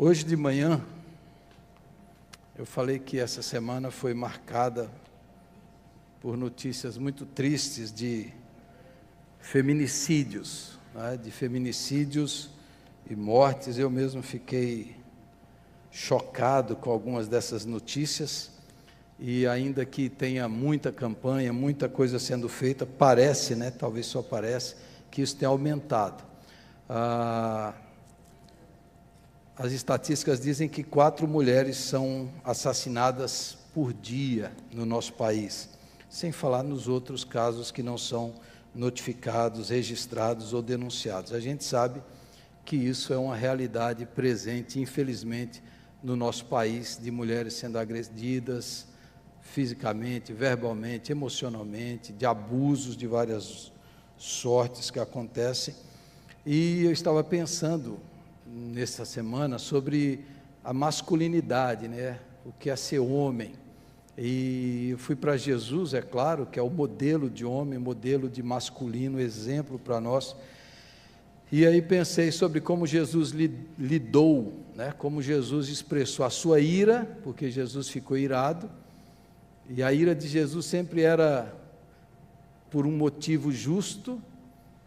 Hoje de manhã, eu falei que essa semana foi marcada por notícias muito tristes de feminicídios, né? De feminicídios e mortes. Eu mesmo fiquei chocado com algumas dessas notícias, e ainda que tenha muita campanha, muita coisa sendo feita, parece, né? Talvez só parece, que isso tem aumentado. As estatísticas dizem que 4 mulheres são assassinadas por dia no nosso país, sem falar nos outros casos que não são notificados, registrados ou denunciados. A gente sabe que isso é uma realidade presente, infelizmente, no nosso país, de mulheres sendo agredidas fisicamente, verbalmente, emocionalmente, de abusos de várias sortes que acontecem. E eu estava pensando nessa semana sobre a masculinidade, né? O que é ser homem. E eu fui para Jesus, é claro, que é o modelo de homem, modelo de masculino, exemplo para nós. E aí pensei sobre como Jesus lidou, né? Como Jesus expressou a sua ira, porque Jesus ficou irado, e a ira de Jesus sempre era por um motivo justo.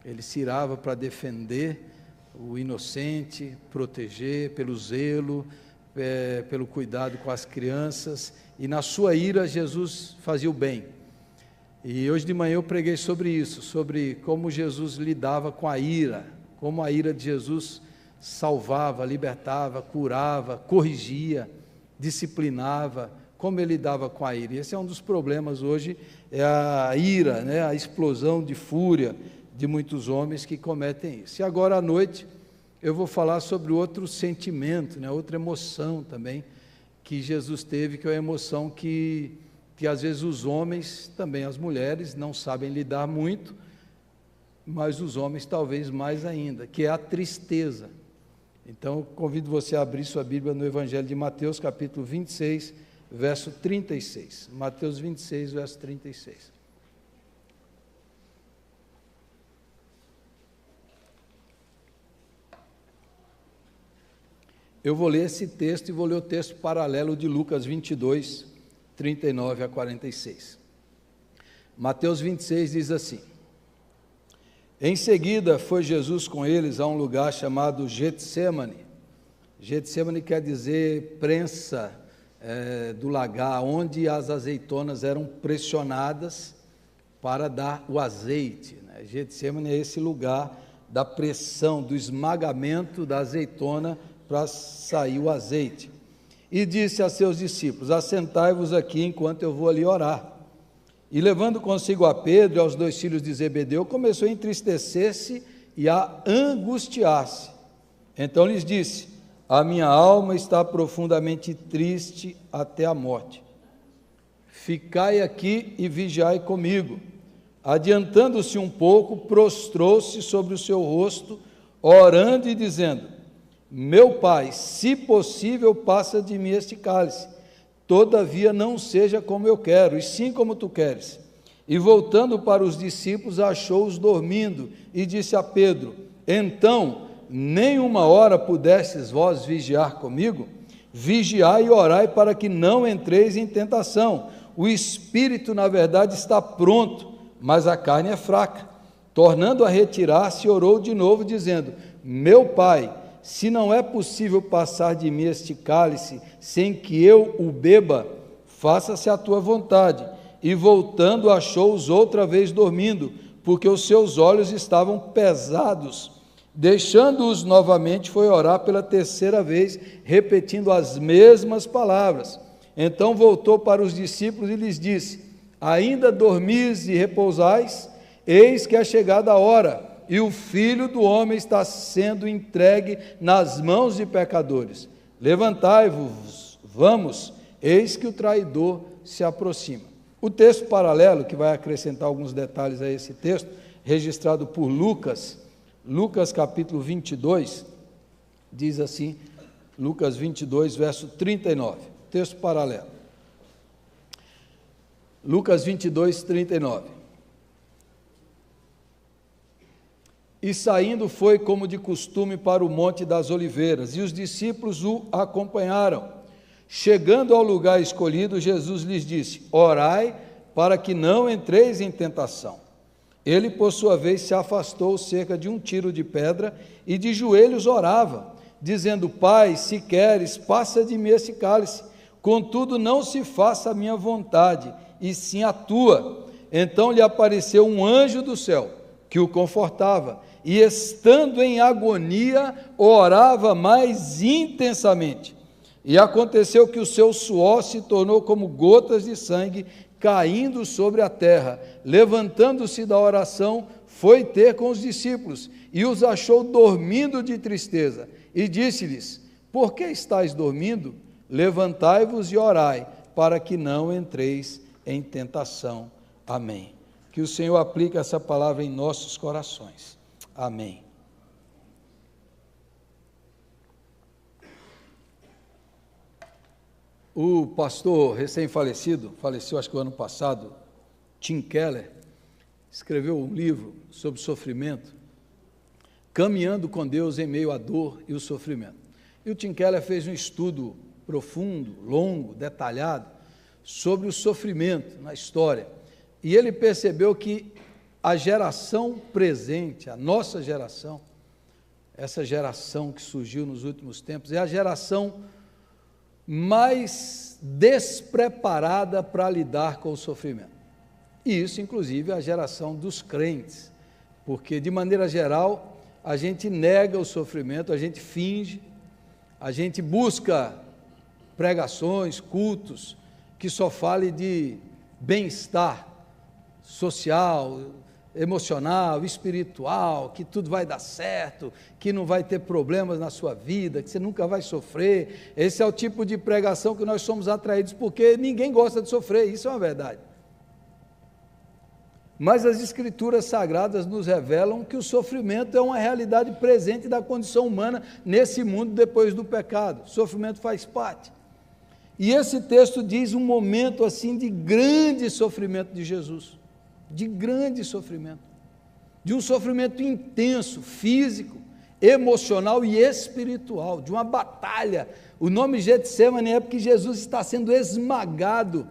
Ele se irava para defender o inocente, proteger, pelo zelo, pelo cuidado com as crianças, e na sua ira Jesus fazia o bem. E hoje de manhã eu preguei sobre isso, sobre como Jesus lidava com a ira, como a ira de Jesus salvava, libertava, curava, corrigia, disciplinava, como ele lidava com a ira. E esse é um dos problemas hoje, é a ira, né? A explosão de fúria de muitos homens que cometem isso. E agora à noite eu vou falar sobre outro sentimento, né? Outra emoção também que Jesus teve, que é a emoção que às vezes os homens, também as mulheres, não sabem lidar muito, mas os homens talvez mais ainda, que é a tristeza. Então eu convido você a abrir sua Bíblia no Evangelho de Mateus, capítulo 26, verso 36. Mateus 26, verso 36. Eu vou ler esse texto e vou ler o texto paralelo de Lucas 22, 39 a 46. Mateus 26 diz assim: Em seguida foi Jesus com eles a um lugar chamado Getsemane. Getsemane quer dizer prensa do lagar, onde as azeitonas eram pressionadas para dar o azeite, né? Getsemane é esse lugar da pressão, do esmagamento da azeitona para sair o azeite. E disse a seus discípulos: assentai-vos aqui enquanto eu vou ali orar. E levando consigo a Pedro e aos 2 filhos de Zebedeu, começou a entristecer-se e a angustiar-se. Então lhes disse: a minha alma está profundamente triste até a morte. Ficai aqui e vigiai comigo. Adiantando-se um pouco, prostrou-se sobre o seu rosto, orando e dizendo: meu Pai, se possível, passa de mim este cálice, todavia não seja como eu quero, e sim como tu queres. E voltando para os discípulos, achou-os dormindo, e disse a Pedro: então, nem uma hora pudestes vós vigiar comigo? Vigiai e orai para que não entreis em tentação. O espírito, na verdade, está pronto, mas a carne é fraca. Tornando a retirar-se, orou de novo, dizendo: meu Pai, se não é possível passar de mim este cálice sem que eu o beba, faça-se a tua vontade. E voltando, achou-os outra vez dormindo, porque os seus olhos estavam pesados. Deixando-os novamente, foi orar pela 3ª vez, repetindo as mesmas palavras. Então voltou para os discípulos e lhes disse: ainda dormis e repousais? Eis que é chegada a hora, e o Filho do Homem está sendo entregue nas mãos de pecadores. Levantai-vos, vamos, eis que o traidor se aproxima. O texto paralelo, que vai acrescentar alguns detalhes a esse texto, registrado por Lucas capítulo 22, diz assim, Lucas 22, verso 39, texto paralelo. Lucas 22, 39. E saindo foi como de costume para o Monte das Oliveiras, e os discípulos o acompanharam. Chegando ao lugar escolhido, Jesus lhes disse: orai para que não entreis em tentação. Ele, por sua vez, se afastou cerca de um tiro de pedra e de joelhos orava, dizendo: Pai, se queres, passa de mim esse cálice, contudo não se faça a minha vontade, e sim a tua. Então lhe apareceu um anjo do céu, que o confortava, e estando em agonia, orava mais intensamente. E aconteceu que o seu suor se tornou como gotas de sangue caindo sobre a terra. Levantando-se da oração, foi ter com os discípulos, e os achou dormindo de tristeza, e disse-lhes: por que estáis dormindo? Levantai-vos e orai, para que não entreis em tentação. Amém. Que o Senhor aplique essa palavra em nossos corações. Amém. O pastor recém-falecido, faleceu acho que o ano passado, Tim Keller, escreveu um livro sobre sofrimento, Caminhando com Deus em meio à dor e o sofrimento. E o Tim Keller fez um estudo profundo, longo, detalhado, sobre o sofrimento na história. E ele percebeu que a geração presente, a nossa geração, essa geração que surgiu nos últimos tempos, é a geração mais despreparada para lidar com o sofrimento. E isso, inclusive, é a geração dos crentes, porque, de maneira geral, a gente nega o sofrimento, a gente finge, a gente busca pregações, cultos, que só fale de bem-estar social, emocional, espiritual, que tudo vai dar certo, que não vai ter problemas na sua vida, que você nunca vai sofrer. Esse é o tipo de pregação que nós somos atraídos, porque ninguém gosta de sofrer, isso é uma verdade. Mas as Escrituras Sagradas nos revelam que o sofrimento é uma realidade presente da condição humana nesse mundo depois do pecado. O sofrimento faz parte. E esse texto diz um momento assim de grande sofrimento de Jesus, de grande sofrimento, de um sofrimento intenso, físico, emocional e espiritual, de uma batalha. O nome Getsemane é porque Jesus está sendo esmagado.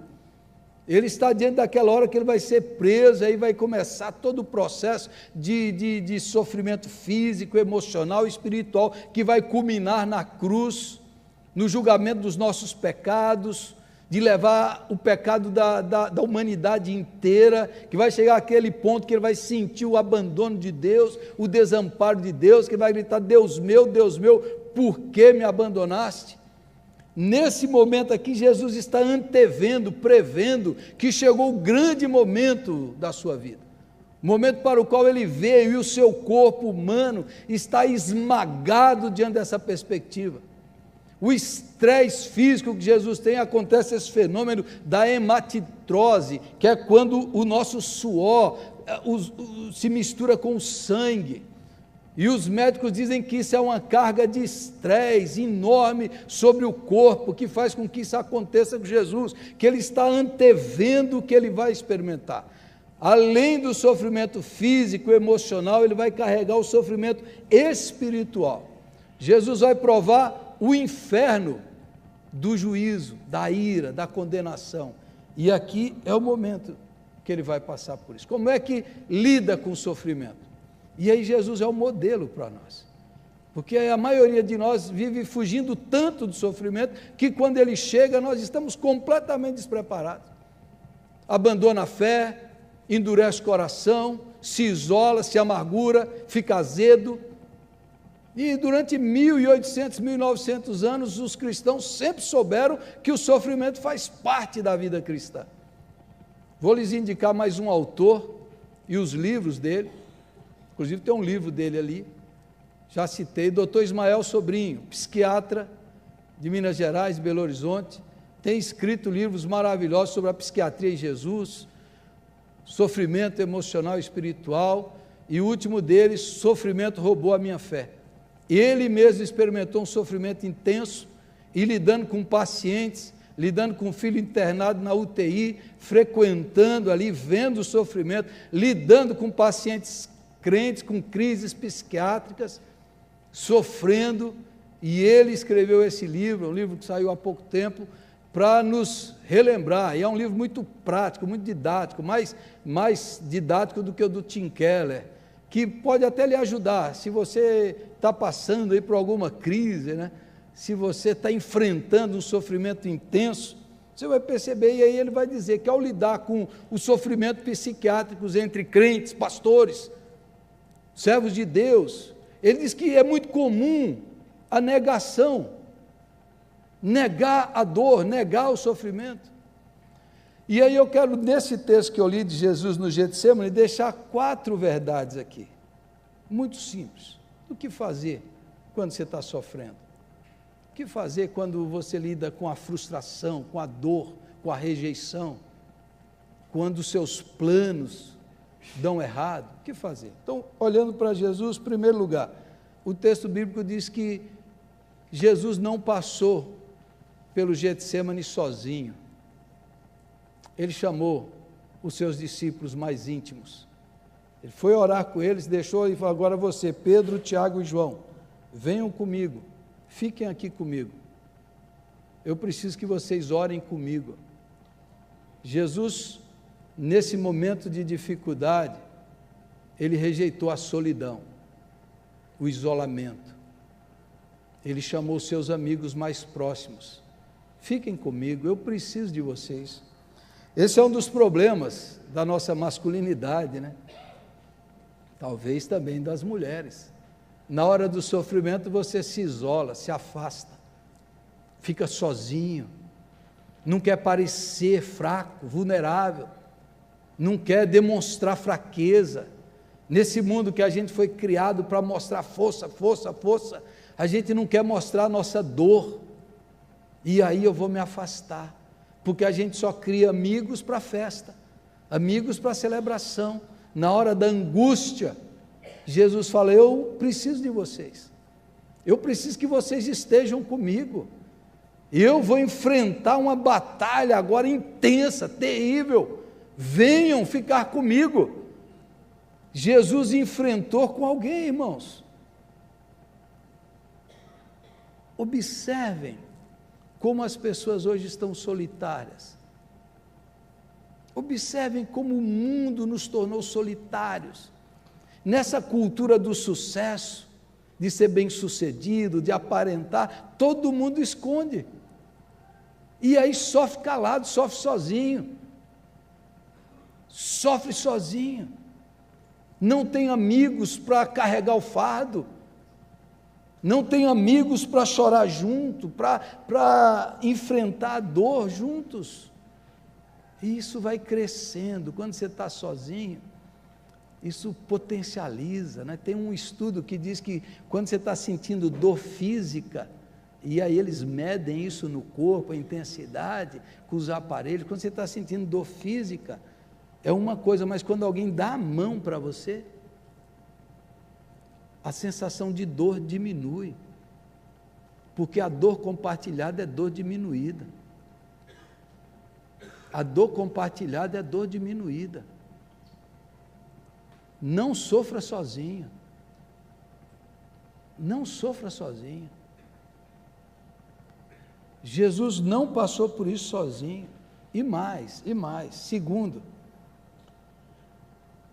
Ele está diante daquela hora que ele vai ser preso, aí vai começar todo o processo de sofrimento físico, emocional e espiritual, que vai culminar na cruz, no julgamento dos nossos pecados, de levar o pecado da humanidade inteira, que vai chegar àquele ponto que ele vai sentir o abandono de Deus, o desamparo de Deus, que ele vai gritar: Deus meu, por que me abandonaste? Nesse momento aqui, Jesus está antevendo, prevendo que chegou o grande momento da sua vida, momento para o qual ele veio, e o seu corpo humano está esmagado diante dessa perspectiva. O estresse físico que Jesus tem, acontece esse fenômeno da hematitrose, que é quando o nosso suor se mistura com o sangue. E os médicos dizem que isso é uma carga de estresse enorme sobre o corpo, que faz com que isso aconteça com Jesus, que ele está antevendo o que ele vai experimentar. Além do sofrimento físico e emocional, ele vai carregar o sofrimento espiritual. Jesus vai provar o inferno do juízo, da ira, da condenação. E aqui é o momento que ele vai passar por isso. Como é que lida com o sofrimento? E aí Jesus é o modelo para nós, porque a maioria de nós vive fugindo tanto do sofrimento, que quando ele chega nós estamos completamente despreparados, abandona a fé, endurece o coração, se isola, se amargura, fica azedo. E durante 1800, 1900 anos, os cristãos sempre souberam que o sofrimento faz parte da vida cristã. Vou lhes indicar mais um autor e os livros dele. Inclusive tem um livro dele ali, já citei, Dr. Ismael Sobrinho, psiquiatra de Minas Gerais, Belo Horizonte, tem escrito livros maravilhosos sobre a psiquiatria em Jesus, sofrimento emocional e espiritual, e o último deles, Sofrimento Roubou a Minha Fé. Ele mesmo experimentou um sofrimento intenso, e lidando com pacientes, lidando com um filho internado na UTI, frequentando ali, vendo o sofrimento, lidando com pacientes crentes com crises psiquiátricas, sofrendo, e ele escreveu esse livro, um livro que saiu há pouco tempo, para nos relembrar, e é um livro muito prático, muito didático, mais didático do que o do Tim Keller, que pode até lhe ajudar, se você está passando aí por alguma crise, né? Se você está enfrentando um sofrimento intenso, você vai perceber, e aí ele vai dizer que ao lidar com os sofrimentos psiquiátricos entre crentes, pastores, servos de Deus, ele diz que é muito comum a negação, negar a dor, negar o sofrimento. E aí eu quero, nesse texto que eu li de Jesus no Getsemane, deixar 4 verdades aqui, muito simples. O que fazer quando você está sofrendo? O que fazer quando você lida com a frustração, com a dor, com a rejeição? Quando os seus planos dão errado? O que fazer? Então, olhando para Jesus, em primeiro lugar, o texto bíblico diz que Jesus não passou pelo Getsemane sozinho. Ele chamou os seus discípulos mais íntimos. Ele foi orar com eles, deixou e falou: agora você, Pedro, Tiago e João, venham comigo, fiquem aqui comigo. Eu preciso que vocês orem comigo. Jesus, nesse momento de dificuldade, ele rejeitou a solidão, o isolamento. Ele chamou seus amigos mais próximos. Fiquem comigo, eu preciso de vocês. Esse é um dos problemas da nossa masculinidade, né? Talvez também das mulheres. Na hora do sofrimento você se isola, se afasta, fica sozinho, não quer parecer fraco, vulnerável, não quer demonstrar fraqueza. Nesse mundo que a gente foi criado para mostrar força, força, força, a gente não quer mostrar a nossa dor, e aí eu vou me afastar, porque a gente só cria amigos para festa, amigos para celebração. Na hora da angústia, Jesus fala: eu preciso de vocês, eu preciso que vocês estejam comigo, eu vou enfrentar uma batalha agora intensa, terrível, venham ficar comigo. Jesus enfrentou com alguém, irmãos. Observem como as pessoas hoje estão solitárias. Observem como o mundo nos tornou solitários. Nessa cultura do sucesso, de ser bem-sucedido, de aparentar, todo mundo esconde. E aí sofre calado, sofre sozinho. Sofre sozinho. Não tem amigos para carregar o fardo. Não tem amigos para chorar junto, para enfrentar a dor juntos. E isso vai crescendo. Quando você está sozinho, isso potencializa, né? Tem um estudo que diz que quando você está sentindo dor física, e aí eles medem isso no corpo, a intensidade, com os aparelhos, quando você está sentindo dor física, é uma coisa, mas quando alguém dá a mão para você, a sensação de dor diminui, porque a dor compartilhada é dor diminuída. A dor compartilhada é dor diminuída. Não sofra sozinho. Não sofra sozinho. Jesus não passou por isso sozinho. E mais. Segundo,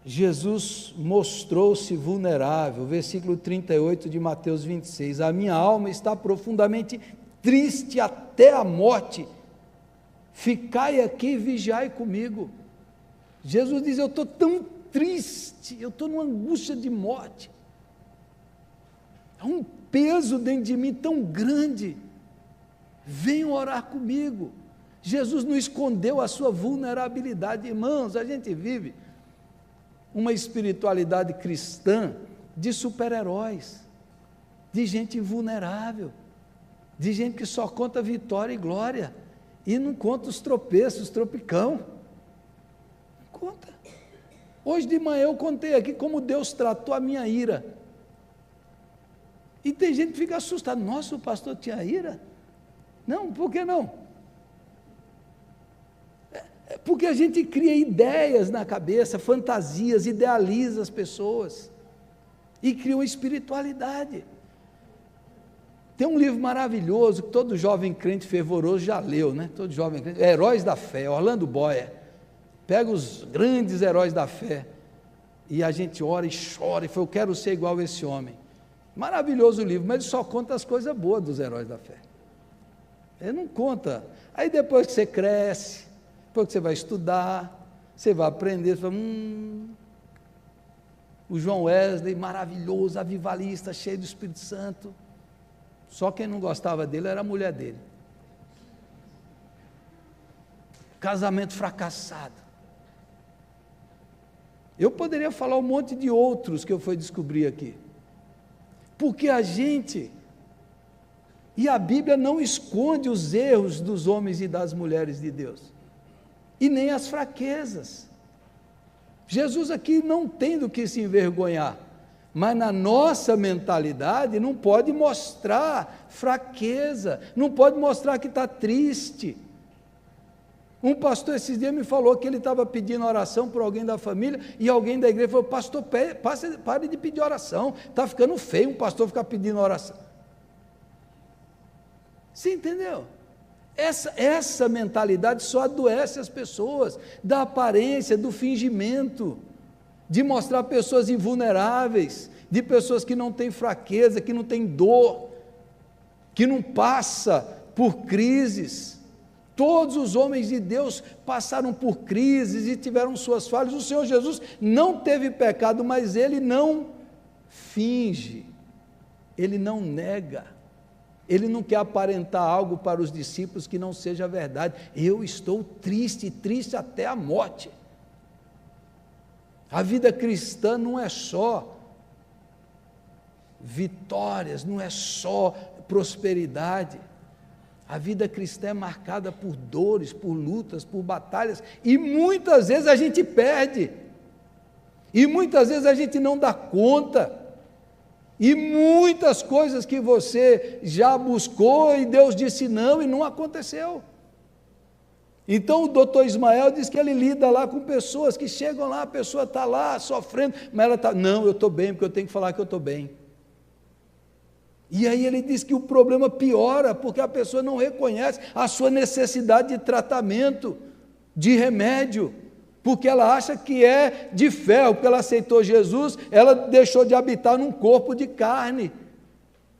Jesus mostrou-se vulnerável, versículo 38 de Mateus 26, a minha alma está profundamente triste até a morte, ficai aqui e vigiai comigo. Jesus diz: eu estou tão triste, eu estou numa angústia de morte, há um peso dentro de mim tão grande, venham orar comigo. Jesus não escondeu a sua vulnerabilidade, irmãos. A gente vive uma espiritualidade cristã de super-heróis, de gente invulnerável, de gente que só conta vitória e glória, e não conta os tropeços, os tropicão, não conta. Hoje de manhã eu contei aqui como Deus tratou a minha ira, e tem gente que fica assustada: nossa, o pastor tinha ira? Não, por que não? Porque a gente cria ideias na cabeça, fantasias, idealiza as pessoas. e cria uma espiritualidade. Tem um livro maravilhoso que todo jovem crente fervoroso já leu, né? Todo jovem crente, Heróis da Fé, Orlando Boyer. Pega os grandes heróis da fé, e a gente ora e chora, e fala, eu quero ser igual a esse homem. Maravilhoso o livro, mas ele só conta as coisas boas dos heróis da fé. Ele não conta. Aí depois que você cresce, depois que você vai estudar, você vai aprender, você fala, o João Wesley, maravilhoso, avivalista, cheio do Espírito Santo. Só quem não gostava dele era a mulher dele. Casamento fracassado. Eu poderia falar um monte de outros que eu fui descobrir aqui. Porque a gente, e a Bíblia não esconde os erros dos homens e das mulheres de Deus, e nem as fraquezas. Jesus aqui não tem do que se envergonhar, mas na nossa mentalidade não pode mostrar fraqueza, não pode mostrar que está triste. Um pastor esses dias me falou que ele estava pedindo oração por alguém da família, e alguém da igreja falou, pastor, pare de pedir oração, está ficando feio um pastor ficar pedindo oração. Você entendeu? Essa mentalidade só adoece as pessoas, da aparência, do fingimento, de mostrar pessoas invulneráveis, de pessoas que não têm fraqueza, que não têm dor, que não passa por crises. Todos os homens de Deus passaram por crises e tiveram suas falhas. O Senhor Jesus não teve pecado, mas Ele não finge, Ele não nega, Ele não quer aparentar algo para os discípulos que não seja verdade. Eu estou triste, triste até a morte. A vida cristã não é só vitórias, não é só prosperidade. A vida cristã é marcada por dores, por lutas, por batalhas, e muitas vezes a gente perde, e muitas vezes a gente não dá conta, e muitas coisas que você já buscou e Deus disse não, e não aconteceu. Então o doutor Ismael diz que ele lida lá com pessoas que chegam lá, a pessoa está lá sofrendo, mas ela está, não, eu estou bem, porque eu tenho que falar que eu estou bem. E aí ele diz que o problema piora, porque a pessoa não reconhece a sua necessidade de tratamento, de remédio, porque ela acha que é de fé, porque ela aceitou Jesus, ela deixou de habitar num corpo de carne,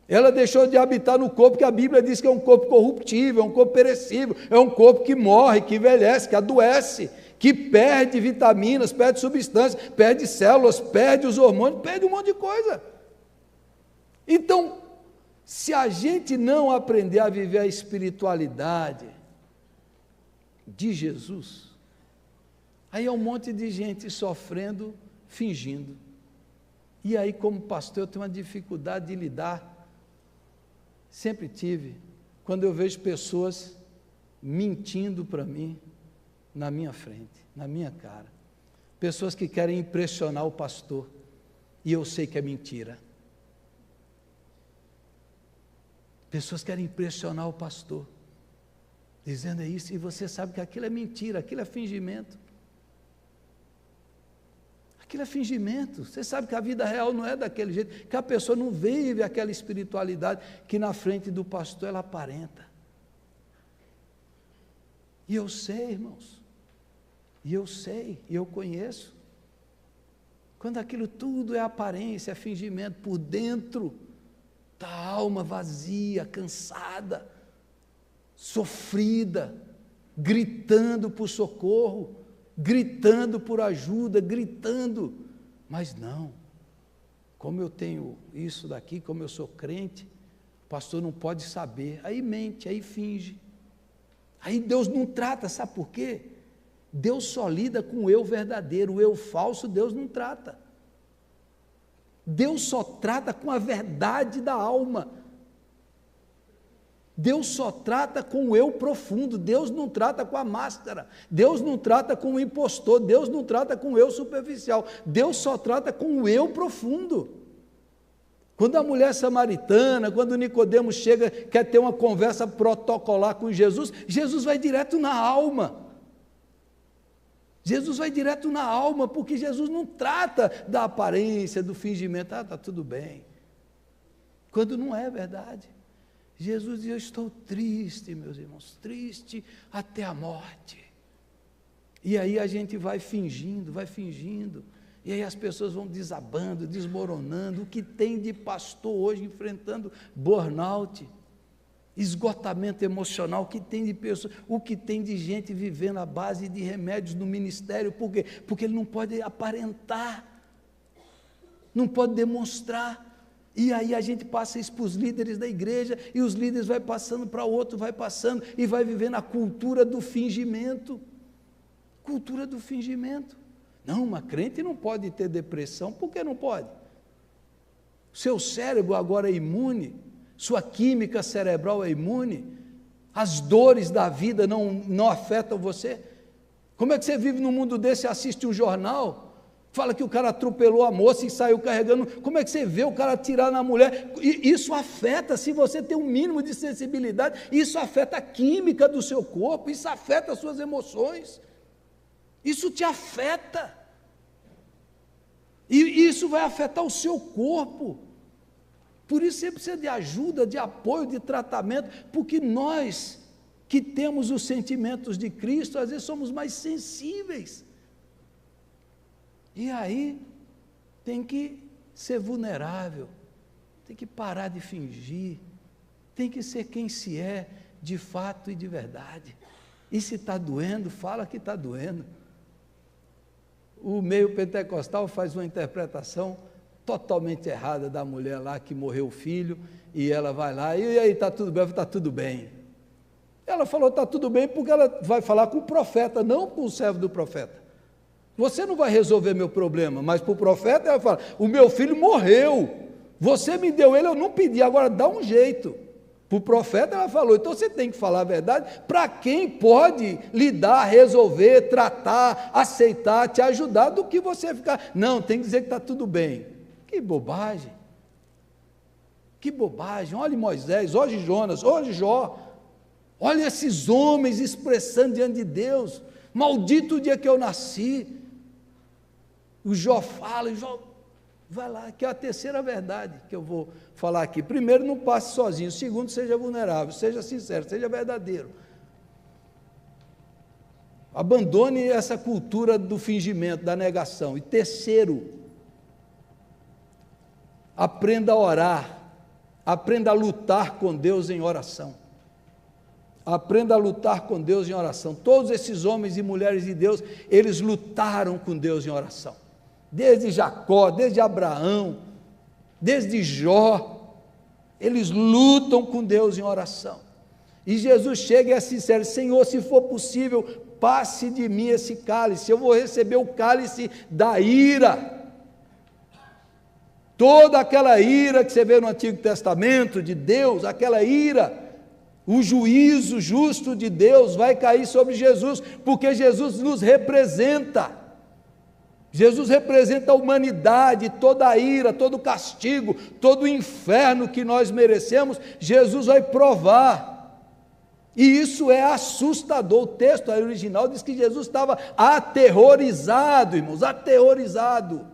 ela deixou de habitar no corpo que a Bíblia diz que é um corpo corruptível, é um corpo perecível, é um corpo que morre, que envelhece, que adoece, que perde vitaminas, perde substâncias, perde células, perde os hormônios, perde um monte de coisa. Então, se a gente não aprender a viver a espiritualidade de Jesus, aí é um monte de gente sofrendo, fingindo. E aí, como pastor, eu tenho uma dificuldade de lidar, sempre tive, quando eu vejo pessoas mentindo para mim, na minha frente, na minha cara. Pessoas que querem impressionar o pastor, e eu sei que é mentira. Pessoas querem impressionar o pastor, dizendo isso, e você sabe que aquilo é mentira, aquilo é fingimento. Aquilo é fingimento. Você sabe que a vida real não é daquele jeito, que a pessoa não vive aquela espiritualidade que na frente do pastor ela aparenta. E eu sei, irmãos, e eu sei, e eu conheço, quando aquilo tudo é aparência, é fingimento, por dentro da alma vazia, cansada, sofrida, gritando por socorro, gritando por ajuda, gritando, mas não, como eu tenho isso daqui, como eu sou crente, o pastor não pode saber, aí mente, aí finge, aí Deus não trata, sabe por quê? Deus só lida com o eu verdadeiro, o eu falso Deus não trata. Deus só trata com a verdade da alma. Deus só trata com o eu profundo. Deus não trata com a máscara. Deus não trata com o impostor. Deus não trata com o eu superficial. Deus só trata com o eu profundo. Quando a mulher samaritana, quando Nicodemo chega, quer ter uma conversa protocolar com Jesus, Jesus vai direto na alma. Jesus vai direto na alma, porque Jesus não trata da aparência, do fingimento. Está tudo bem. Quando não é verdade. Jesus diz: eu estou triste, meus irmãos, triste até a morte. E aí a gente vai fingindo, e aí as pessoas vão desabando, desmoronando. O que tem de pastor hoje enfrentando burnout, esgotamento emocional, o que tem de pessoas, o que tem de gente vivendo à base de remédios no ministério. Por quê? Porque ele não pode aparentar, não pode demonstrar. E aí a gente passa isso para os líderes da igreja, e os líderes vai passando para outro, vai passando, e vai vivendo a cultura do fingimento. Cultura do fingimento. Não, uma crente não pode ter depressão. Por que não pode? Seu cérebro agora é imune, sua química cerebral é imune, as dores da vida não afetam você. Como é que você vive num mundo desse e assiste um jornal? Fala que o cara atropelou a moça e saiu carregando. Como é que você vê o cara atirar na mulher? Isso afeta, se você tem um mínimo de sensibilidade, isso afeta a química do seu corpo, isso afeta as suas emoções, isso te afeta, e isso vai afetar o seu corpo. Por isso você precisa de ajuda, de apoio, de tratamento, porque nós que temos os sentimentos de Cristo, às vezes somos mais sensíveis. E aí, tem que ser vulnerável, tem que parar de fingir, tem que ser quem se é, de fato e de verdade. E se está doendo, fala que está doendo. O meio pentecostal faz uma interpretação totalmente errada da mulher lá que morreu o filho, e ela vai lá, e aí, está tudo bem? Está tudo bem. Ela falou, está tudo bem, porque ela vai falar com o profeta, não com o servo do profeta. Você não vai resolver meu problema, mas para o profeta ela fala, o meu filho morreu, você me deu ele, eu não pedi, agora dá um jeito. Para o profeta ela falou, então você tem que falar a verdade para quem pode lidar, resolver, tratar, aceitar, te ajudar, do que você ficar, não, tem que dizer que está tudo bem. Que bobagem, olhe Moisés, olhe Jonas, olhe Jó, olhe esses homens expressando diante de Deus, maldito o dia que eu nasci. O Jó fala, vai lá, que é a terceira verdade que eu vou falar aqui. Primeiro, não passe sozinho. Segundo, seja vulnerável, seja sincero, seja verdadeiro. Abandone essa cultura do fingimento, da negação. E terceiro, aprenda a orar, aprenda a lutar com Deus em oração. Aprenda a lutar com Deus em oração. Todos esses homens e mulheres de Deus, eles lutaram com Deus em oração. Desde Jacó, desde Abraão, desde Jó, eles lutam com Deus em oração. E Jesus chega e é sincero, Senhor, se for possível, passe de mim esse cálice, eu vou receber o cálice da ira. Toda aquela ira que você vê no Antigo Testamento de Deus, aquela ira, o juízo justo de Deus vai cair sobre Jesus, porque Jesus nos representa. Jesus representa a humanidade, toda a ira, todo o castigo, todo o inferno que nós merecemos, Jesus vai provar. E isso é assustador. O texto original diz que Jesus estava aterrorizado, irmãos, aterrorizado.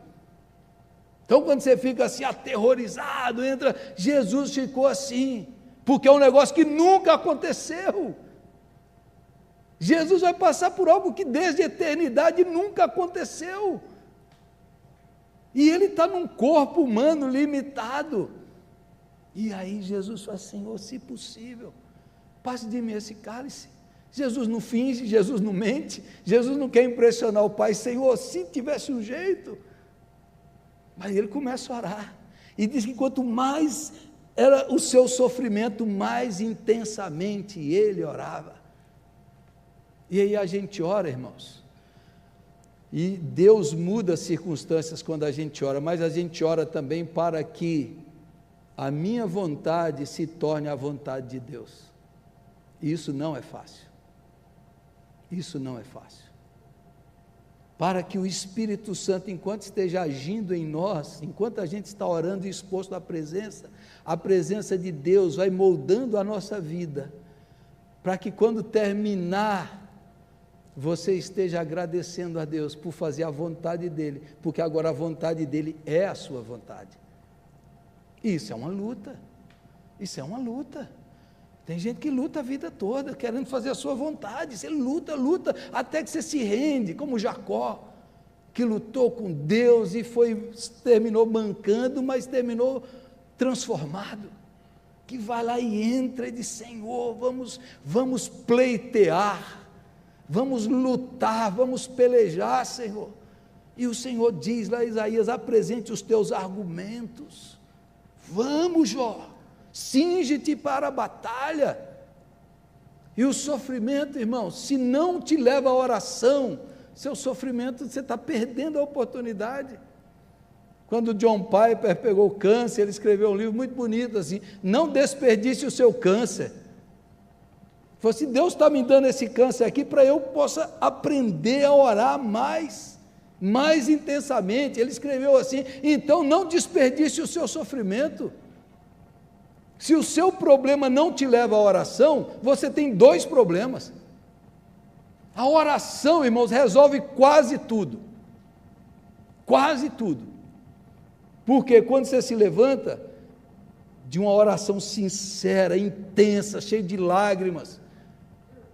Então, quando você fica assim, aterrorizado, Jesus ficou assim, porque é um negócio que nunca aconteceu. Jesus vai passar por algo que desde a eternidade nunca aconteceu. E ele está num corpo humano limitado. E aí Jesus fala, Senhor, se possível, passe de mim esse cálice. Jesus não finge, Jesus não mente, Jesus não quer impressionar o Pai. Senhor, se tivesse um jeito. Mas ele começa a orar. E diz que quanto mais era o seu sofrimento, mais intensamente ele orava. E aí a gente ora, irmãos, e Deus muda as circunstâncias quando a gente ora, mas a gente ora também para que a minha vontade se torne a vontade de Deus. E isso não é fácil. Isso não é fácil. Para que o Espírito Santo, enquanto esteja agindo em nós, enquanto a gente está orando e exposto à presença, a presença de Deus vai moldando a nossa vida, para que quando terminar você esteja agradecendo a Deus por fazer a vontade dEle, porque agora a vontade dEle é a sua vontade. Isso é uma luta, isso é uma luta. Tem gente que luta a vida toda, querendo fazer a sua vontade, você luta, até que você se rende, como Jacó, que lutou com Deus e terminou mancando, mas terminou transformado, que vai lá e entra e diz: Senhor, vamos pleitear, vamos lutar, vamos pelejar, Senhor. E o Senhor diz lá, Isaías: apresente os teus argumentos. Vamos, Jó, cinge-te para a batalha. E o sofrimento, irmão, se não te leva à oração, seu sofrimento, você está perdendo a oportunidade. Quando John Piper pegou câncer, ele escreveu um livro muito bonito assim: não desperdice o seu câncer. Falou assim: Deus está me dando esse câncer aqui para eu possa aprender a orar mais intensamente. Ele escreveu assim: então não desperdice o seu sofrimento. Se o seu problema não te leva à oração, você tem dois problemas. A oração, irmãos, resolve quase tudo. Quase tudo. Porque quando você se levanta de uma oração sincera, intensa, cheia de lágrimas,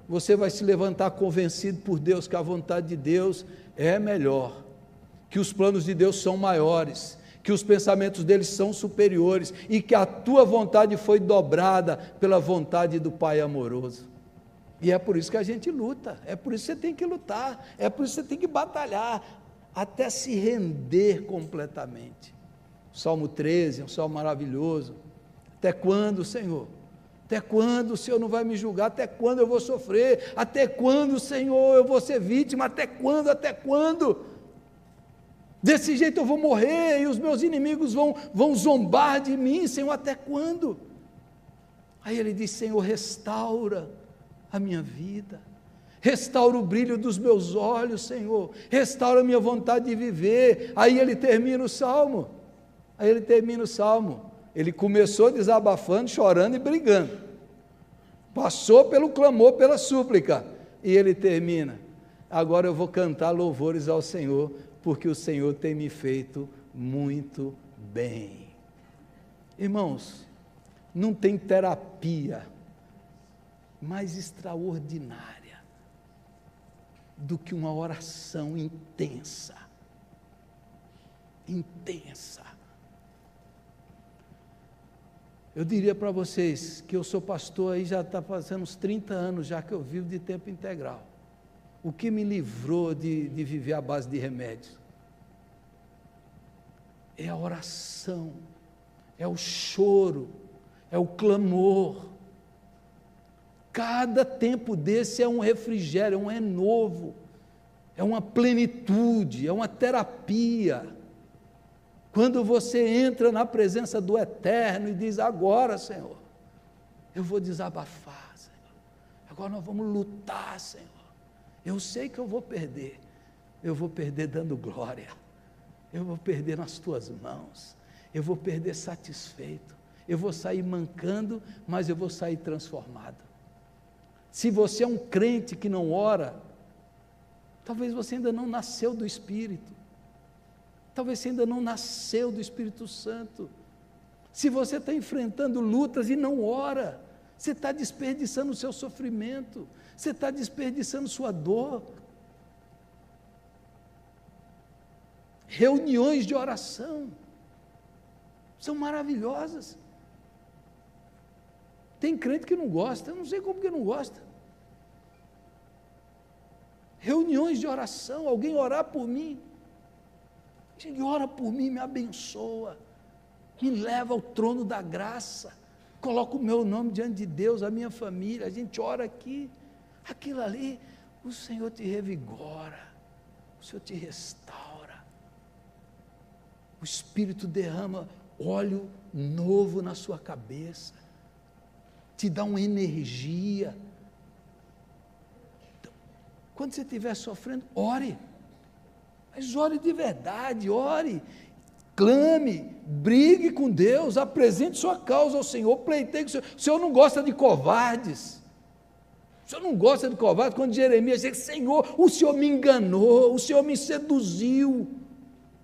você vai se levantar convencido por Deus que a vontade de Deus é melhor, que os planos de Deus são maiores, que os pensamentos dele são superiores e que a tua vontade foi dobrada pela vontade do Pai amoroso. E é por isso que a gente luta, é por isso que você tem que lutar, é por isso que você tem que batalhar, até se render completamente. Salmo 13, um salmo maravilhoso. Até quando, Senhor? Até quando o Senhor não vai me julgar? Até quando eu vou sofrer? Até quando, Senhor, eu vou ser vítima? Até quando? Até quando? Desse jeito eu vou morrer e os meus inimigos vão zombar de mim, Senhor, até quando? Aí ele diz: Senhor, restaura a minha vida, restaura o brilho dos meus olhos, Senhor, restaura a minha vontade de viver. Aí ele termina o salmo, ele começou desabafando, chorando e brigando, passou pelo clamor, pela súplica, e ele termina: agora eu vou cantar louvores ao Senhor, porque o Senhor tem me feito muito bem. Irmãos, não tem terapia mais extraordinária do que uma oração intensa. Eu diria para vocês que eu sou pastor aí, já está fazendo uns 30 anos já que eu vivo de tempo integral. O que me livrou de viver à base de remédios? É a oração, é o choro, é o clamor. Cada tempo desse é um refrigério, é um renovo, é uma plenitude, é uma terapia. Quando você entra na presença do Eterno e diz: agora, Senhor, eu vou desabafar, Senhor, agora nós vamos lutar, Senhor. Eu sei que eu vou perder dando glória, eu vou perder nas tuas mãos, eu vou perder satisfeito, eu vou sair mancando, mas eu vou sair transformado. Se você é um crente que não ora, talvez você ainda não nasceu do Espírito, talvez você ainda não nasceu do Espírito Santo. Se você está enfrentando lutas e não ora, você está desperdiçando o seu sofrimento, você está desperdiçando sua dor. Reuniões de oração são maravilhosas. Tem crente que não gosta, eu não sei como que não gosta. Reuniões de oração, alguém orar por mim, ele ora por mim, me abençoa, me leva ao trono da graça, coloca o meu nome diante de Deus, a minha família, a gente ora aqui, aquilo ali, o Senhor te revigora, o Senhor te restaura, o Espírito derrama óleo novo na sua cabeça, te dá uma energia. Então, quando você estiver sofrendo, ore, mas ore de verdade, ore, clame, brigue com Deus, apresente sua causa ao Senhor, pleiteie com o Senhor. O Senhor não gosta de covardes, o O senhor não gosta de covarde? Quando Jeremias disse, Senhor, o senhor me enganou, o senhor me seduziu,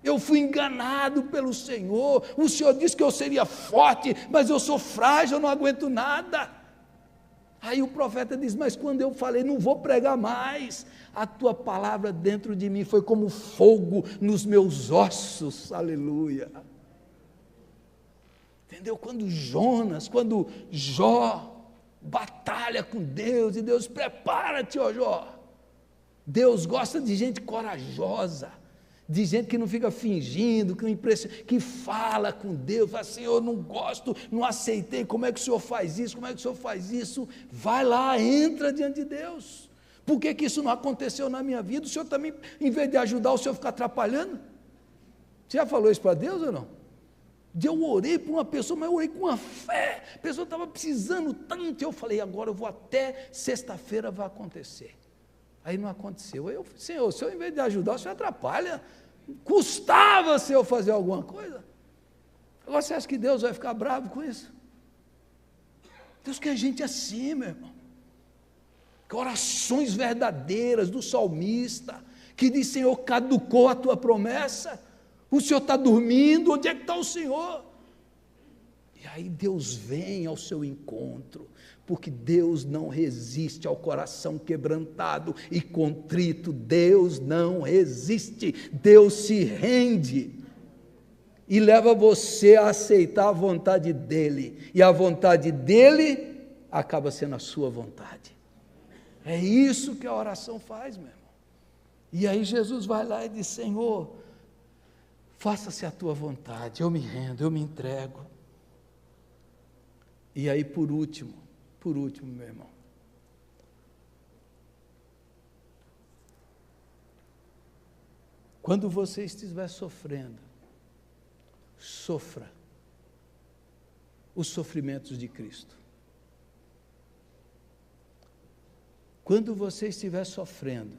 eu fui enganado pelo Senhor, o senhor disse que eu seria forte, mas eu sou frágil, eu não aguento nada. Aí o profeta diz, mas quando eu falei, não vou pregar mais, a tua palavra dentro de mim foi como fogo nos meus ossos, aleluia. Entendeu? Quando Jó batalha com Deus, e Deus, prepara-te, ó Jó. Deus gosta de gente corajosa, de gente que não fica fingindo, que fala com Deus, fala, Senhor, não gosto, não aceitei, como é que o Senhor faz isso, como é que o Senhor faz isso? Vai lá, entra diante de Deus. Por que isso não aconteceu na minha vida? O Senhor também, em vez de ajudar, o Senhor fica atrapalhando? Você já falou isso para Deus ou não? Eu orei por uma pessoa, mas eu orei com uma fé, a pessoa estava precisando tanto, eu falei, agora eu vou até sexta-feira, vai acontecer. Aí não aconteceu. Aí eu falei, Senhor, o Senhor em vez de ajudar, o Senhor atrapalha, custava se eu fazer alguma coisa. Agora você acha que Deus vai ficar bravo com isso? Deus quer gente assim, meu irmão, que orações verdadeiras do salmista, que diz, Senhor, caducou a tua promessa, o Senhor está dormindo, onde é que está o Senhor? E aí Deus vem ao seu encontro, porque Deus não resiste ao coração quebrantado e contrito, Deus não resiste, Deus se rende, e leva você a aceitar a vontade dEle, e a vontade dEle acaba sendo a sua vontade. É isso que a oração faz, meu irmão. E aí Jesus vai lá e diz, Senhor, faça-se a tua vontade, eu me rendo, eu me entrego. E aí por último, meu irmão, quando você estiver sofrendo, sofra os sofrimentos de Cristo. Quando você estiver sofrendo,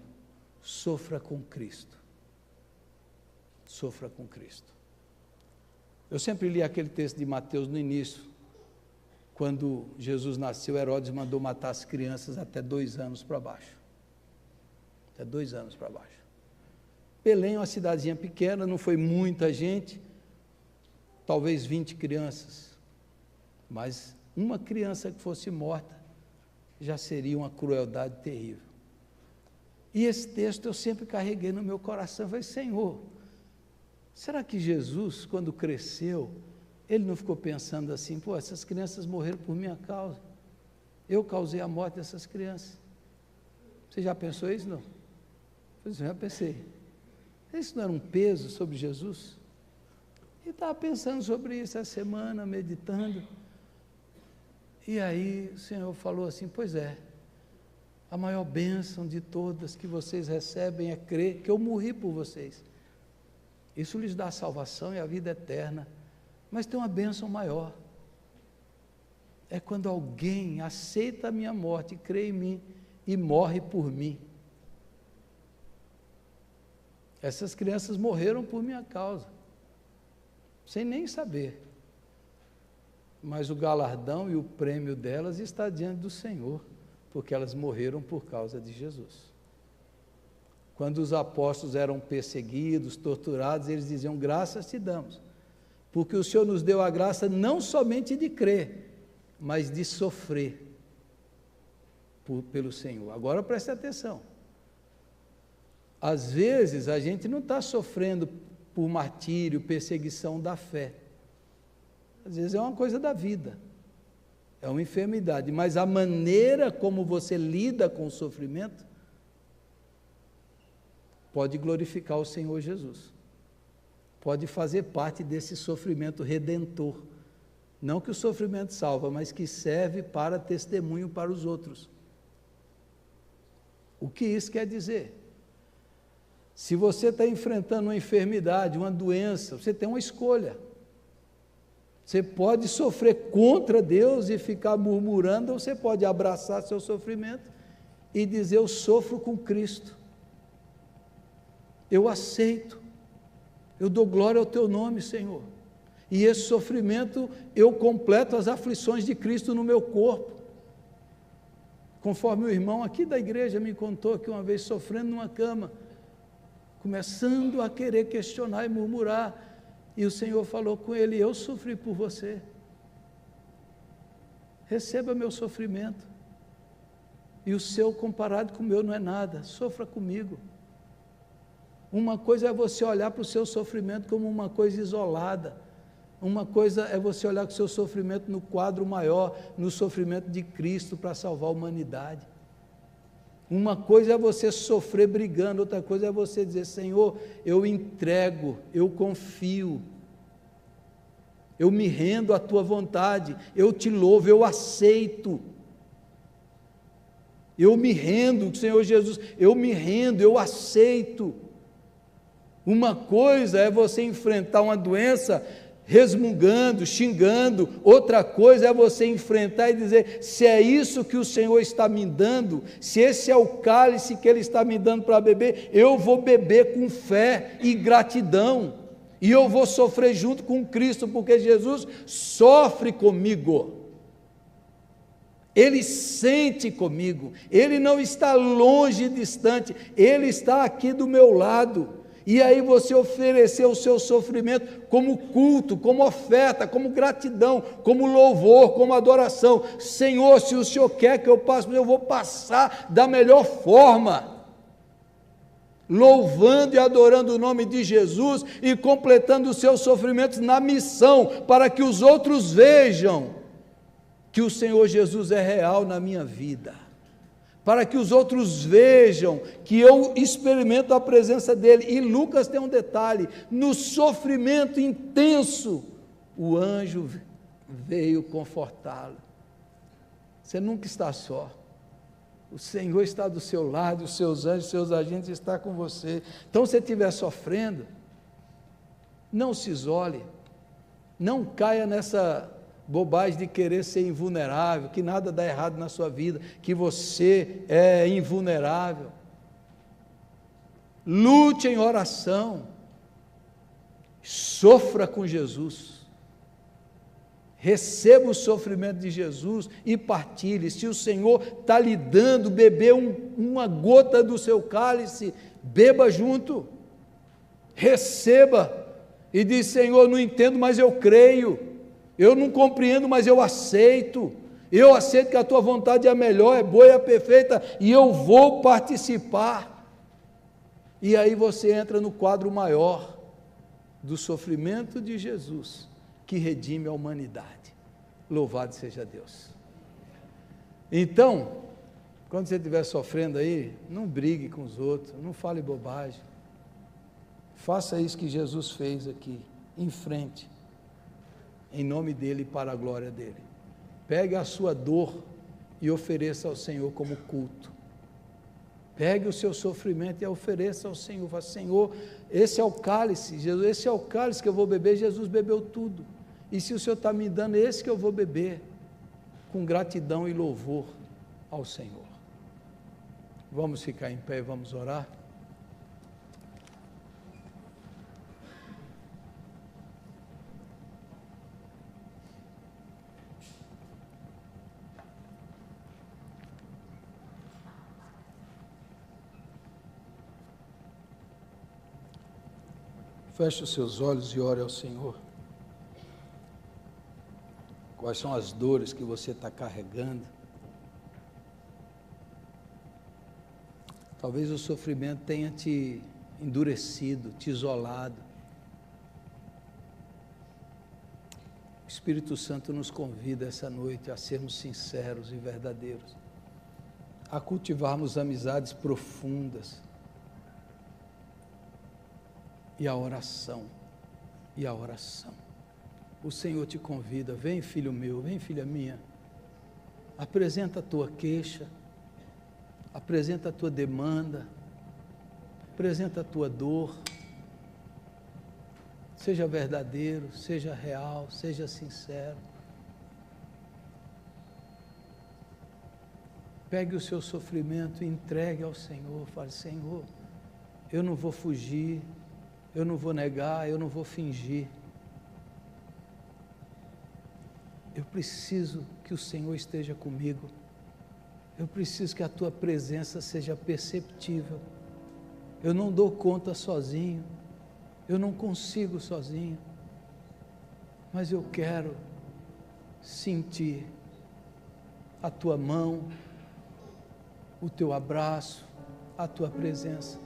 sofra com Cristo. Sofra com Cristo. Eu sempre li aquele texto de Mateus no início, quando Jesus nasceu, Herodes mandou matar as crianças até 2 anos para baixo. Até 2 anos para baixo. Belém é uma cidadezinha pequena, não foi muita gente, talvez 20 crianças, mas uma criança que fosse morta já seria uma crueldade terrível. E esse texto eu sempre carreguei no meu coração, eu falei, Senhor, será que Jesus, quando cresceu, ele não ficou pensando assim, pô, essas crianças morreram por minha causa, eu causei a morte dessas crianças? Você já pensou isso, não? Eu já pensei. Isso não era um peso sobre Jesus? E estava pensando sobre isso essa semana, meditando, e aí o Senhor falou assim, pois é, a maior bênção de todas que vocês recebem é crer que eu morri por vocês. Isso lhes dá a salvação e a vida eterna. Mas tem uma bênção maior. É quando alguém aceita a minha morte, crê em mim e morre por mim. Essas crianças morreram por minha causa, sem nem saber. Mas o galardão e o prêmio delas está diante do Senhor, porque elas morreram por causa de Jesus. Quando os apóstolos eram perseguidos, torturados, eles diziam, graças te damos, porque o Senhor nos deu a graça não somente de crer, mas de sofrer pelo Senhor. Agora preste atenção, às vezes a gente não está sofrendo por martírio, perseguição da fé, às vezes é uma coisa da vida, é uma enfermidade, mas a maneira como você lida com o sofrimento pode glorificar o Senhor Jesus, pode fazer parte desse sofrimento redentor, não que o sofrimento salva, mas que serve para testemunho para os outros. O que isso quer dizer? Se você está enfrentando uma enfermidade, uma doença, você tem uma escolha. Você pode sofrer contra Deus e ficar murmurando, ou você pode abraçar seu sofrimento e dizer, eu sofro com Cristo, eu aceito, eu dou glória ao teu nome, Senhor, e esse sofrimento eu completo as aflições de Cristo no meu corpo, Conforme o irmão aqui da igreja me contou que uma vez sofrendo numa cama, começando a querer questionar e murmurar, e o Senhor falou com ele: eu sofri por você, receba meu sofrimento, e o seu comparado com o meu não é nada, sofra comigo. Uma coisa é você olhar para o seu sofrimento como uma coisa isolada, uma coisa é você olhar para o seu sofrimento no quadro maior, no sofrimento de Cristo para salvar a humanidade. Uma coisa é você sofrer brigando, outra coisa é você dizer: Senhor, eu entrego, eu confio, eu me rendo à tua vontade, eu te louvo, eu aceito, eu me rendo, Senhor Jesus, eu me rendo, eu aceito. Uma coisa é você enfrentar uma doença resmungando, xingando, outra coisa é você enfrentar e dizer: se é isso que o Senhor está me dando, se esse é o cálice que Ele está me dando para beber, eu vou beber com fé e gratidão, e eu vou sofrer junto com Cristo, porque Jesus sofre comigo, Ele sente comigo, Ele não está longe e distante, Ele está aqui do meu lado. E aí você ofereceu o seu sofrimento como culto, como oferta, como gratidão, como louvor, como adoração. Senhor, se o Senhor quer que eu passe, eu vou passar da melhor forma, louvando e adorando o nome de Jesus e completando os seus sofrimentos na missão, para que os outros vejam que o Senhor Jesus é real na minha vida, para que os outros vejam que eu experimento a presença dEle. E Lucas tem um detalhe: no sofrimento intenso, o anjo veio confortá-lo. Você nunca está só, o Senhor está do seu lado, os seus anjos, os seus agentes estão com você. Então, se você estiver sofrendo, não se isole, não caia nessa bobagem de querer ser invulnerável, que nada dá errado na sua vida, que você é invulnerável. Lute em oração, sofra com Jesus, receba o sofrimento de Jesus e partilhe. Se o Senhor está lhe dando beber uma gota do seu cálice, beba junto, receba e diz: Senhor, não entendo, mas eu creio. Eu não compreendo, mas eu aceito que a tua vontade é a melhor, é boa e é perfeita, e eu vou participar. E aí você entra no quadro maior do sofrimento de Jesus, que redime a humanidade. Louvado seja Deus. Então, quando você estiver sofrendo aí, não brigue com os outros, não fale bobagem, faça isso que Jesus fez aqui, em frente, em nome dEle e para a glória dEle. Pegue a sua dor e ofereça ao Senhor como culto. Pegue o seu sofrimento e ofereça ao Senhor. Fala: Senhor, esse é o cálice, Jesus, esse é o cálice que eu vou beber. Jesus bebeu tudo, e se o Senhor está me dando, esse que eu vou beber, com gratidão e louvor ao Senhor. Vamos ficar em pé e vamos orar. Feche os seus olhos e ore ao Senhor. Quais são as dores que você está carregando? Talvez o sofrimento tenha te endurecido, te isolado. O Espírito Santo nos convida essa noite a sermos sinceros e verdadeiros, a cultivarmos amizades profundas, e a oração, O Senhor te convida: vem, filho meu, vem, filha minha, apresenta a tua queixa, apresenta a tua demanda, apresenta a tua dor, seja verdadeiro, seja real, seja sincero. Pegue o seu sofrimento e entregue ao Senhor. Fale: Senhor, eu não vou fugir, eu não vou negar, eu não vou fingir. Eu preciso que o Senhor esteja comigo. Eu preciso que a tua presença seja perceptível. Eu não dou conta sozinho, eu não consigo sozinho, mas eu quero sentir a tua mão, o teu abraço, a tua presença.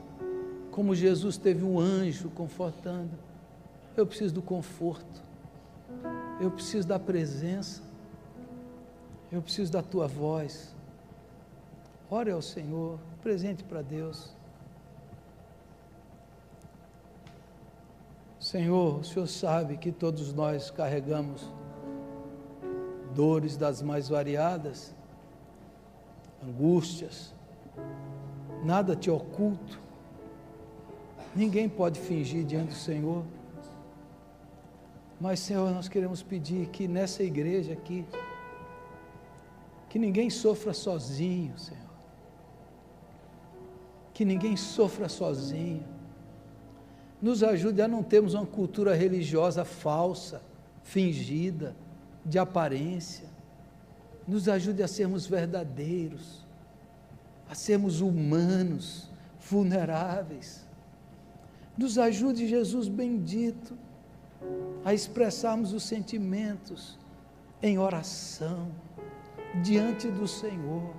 Como Jesus teve um anjo confortando, eu preciso do conforto, eu preciso da presença, eu preciso da tua voz. Ore ao Senhor, presente para Deus. Senhor, o Senhor sabe que todos nós carregamos dores das mais variadas, angústias, nada te oculto, ninguém pode fingir diante do Senhor, mas Senhor, nós queremos pedir que nessa igreja aqui, que ninguém sofra sozinho, Senhor, que ninguém sofra sozinho, nos ajude a não termos uma cultura religiosa falsa, fingida, de aparência, nos ajude a sermos verdadeiros, a sermos humanos, vulneráveis, nos ajude, Jesus bendito, a expressarmos os sentimentos em oração, diante do Senhor,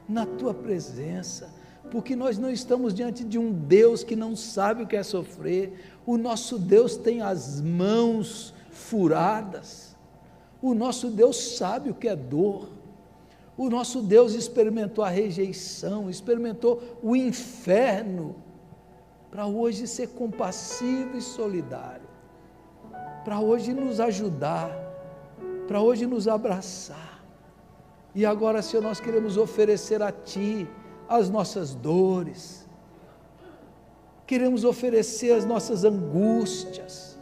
na tua presença, porque nós não estamos diante de um Deus que não sabe o que é sofrer, o nosso Deus tem as mãos furadas, o nosso Deus sabe o que é dor, o nosso Deus experimentou a rejeição, experimentou o inferno, para hoje ser compassivo e solidário, para hoje nos ajudar, para hoje nos abraçar, e agora, Senhor, nós queremos oferecer a Ti as nossas dores, queremos oferecer as nossas angústias,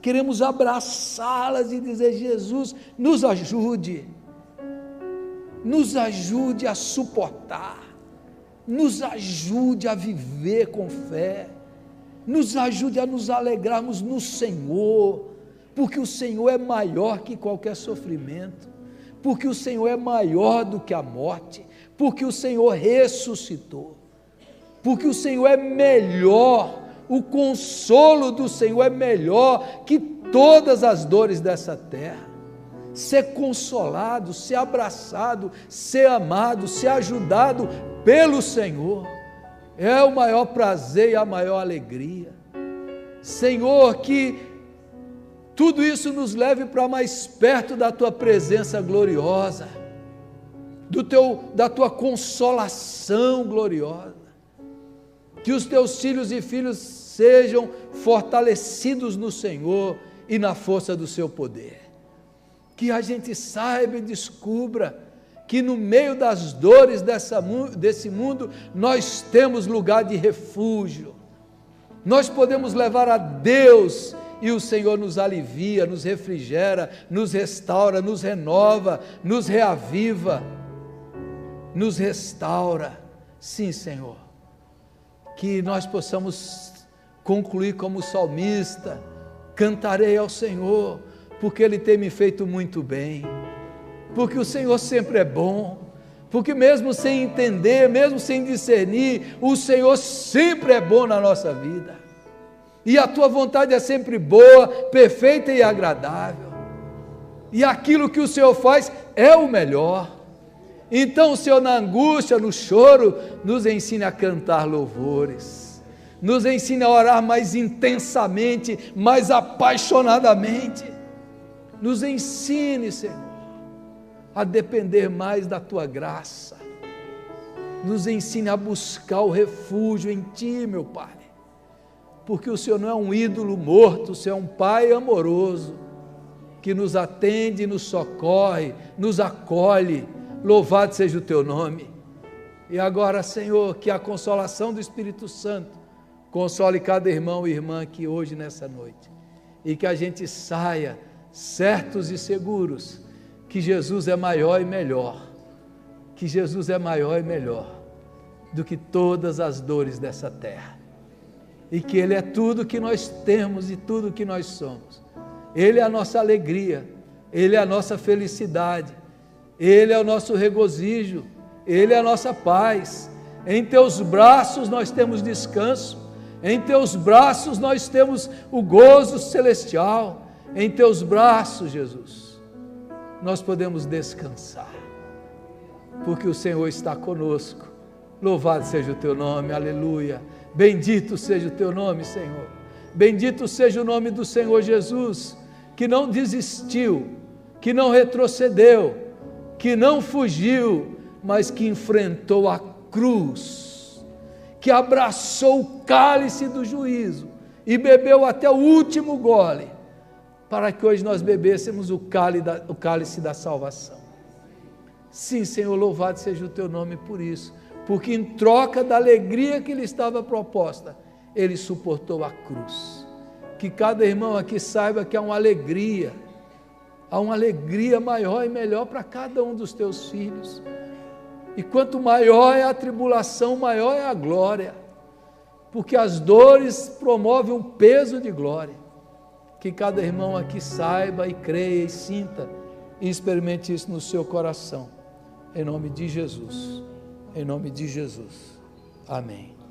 queremos abraçá-las e dizer: Jesus, nos ajude a suportar, nos ajude a viver com fé, nos ajude a nos alegrarmos no Senhor, porque o Senhor é maior que qualquer sofrimento, porque o Senhor é maior do que a morte, porque o Senhor ressuscitou, porque o Senhor é melhor, o consolo do Senhor é melhor que todas as dores dessa terra. Ser consolado, ser abraçado, ser amado, ser ajudado pelo Senhor, é o maior prazer e a maior alegria. Senhor, que tudo isso nos leve para mais perto da Tua presença gloriosa, da Tua consolação gloriosa, que os Teus filhos e filhas sejam fortalecidos no Senhor e na força do Seu poder, que a gente saiba e descubra que no meio das dores desse mundo, nós temos lugar de refúgio, nós podemos levar a Deus, e o Senhor nos alivia, nos refrigera, nos restaura, nos renova, nos reaviva, nos restaura. Sim, Senhor, que nós possamos concluir como salmista: cantarei ao Senhor, porque Ele tem me feito muito bem, porque o Senhor sempre é bom, porque mesmo sem entender, mesmo sem discernir, o Senhor sempre é bom na nossa vida, e a Tua vontade é sempre boa, perfeita e agradável, e aquilo que o Senhor faz é o melhor. Então, Senhor, na angústia, no choro, nos ensine a cantar louvores, nos ensine a orar mais intensamente, mais apaixonadamente, nos ensine, Senhor, a depender mais da Tua graça, nos ensine a buscar o refúgio em Ti, meu Pai, porque o Senhor não é um ídolo morto, o Senhor é um Pai amoroso, que nos atende, nos socorre, nos acolhe. Louvado seja o Teu nome. E agora, Senhor, que a consolação do Espírito Santo console cada irmão e irmã aqui hoje, nessa noite, e que a gente saia certos e seguros que Jesus é maior e melhor, que Jesus é maior e melhor do que todas as dores dessa terra, e que Ele é tudo que nós temos e tudo que nós somos. Ele é a nossa alegria, Ele é a nossa felicidade, Ele é o nosso regozijo, Ele é a nossa paz. Em teus braços nós temos descanso, em teus braços nós temos o gozo celestial, em teus braços, Jesus, nós podemos descansar, porque o Senhor está conosco. Louvado seja o teu nome, aleluia. Bendito seja o teu nome, Senhor. Bendito seja o nome do Senhor Jesus, que não desistiu, que não retrocedeu, que não fugiu, mas que enfrentou a cruz, que abraçou o cálice do juízo e bebeu até o último gole, para que hoje nós bebêssemos o cálice da salvação. Sim, Senhor, louvado seja o teu nome por isso, porque em troca da alegria que lhe estava proposta, ele suportou a cruz. Que cada irmão aqui saiba que há uma alegria maior e melhor para cada um dos teus filhos. E quanto maior é a tribulação, maior é a glória, porque as dores promovem um peso de glória. Que cada irmão aqui saiba e creia e sinta e experimente isso no seu coração, em nome de Jesus, em nome de Jesus, amém.